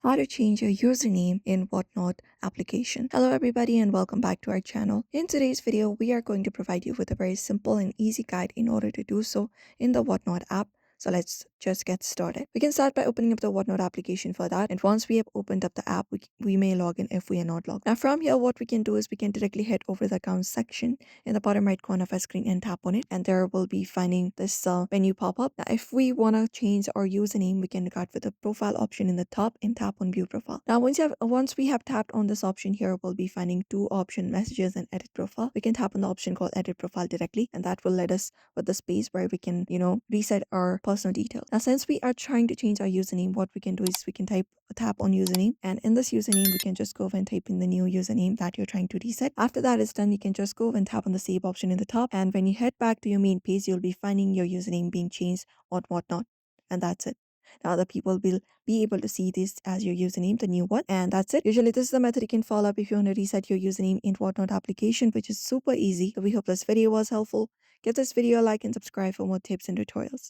How to change your username in Whatnot application. Hello everybody and welcome back to our channel. In today's video, we are going to provide you with a very simple and easy guide in order to do so in the Whatnot app. So let's just get started. We can start by opening up the Whatnot application for that. And once we have opened up the app, we may log in if we are not logged. Now from here, what we can do is we can directly head over to the account section in the bottom right corner of our screen and tap on it. And there will be finding this menu pop up. Now if we want to change our username, we can go for the profile option in the top and tap on view profile. Now once we have tapped on this option here, we'll be finding two option messages and edit profile. We can tap on the option called edit profile directly, and that will let us with the space where we can reset our personal details. Now since we are trying to change our username, what we can do is we can tap on username, and in this username we can just go over and type in the new username that you're trying to reset. After that is done, you can just go over and tap on the save option in the top, and when you head back to your main page, you'll be finding your username being changed or whatnot, and that's it. Now the people will be able to see this as your username, the new one, and that's it. Usually this is the method you can follow up if you want to reset your username in Whatnot application, which is super easy. So we hope this video was helpful. Give this video a like and subscribe for more tips and tutorials.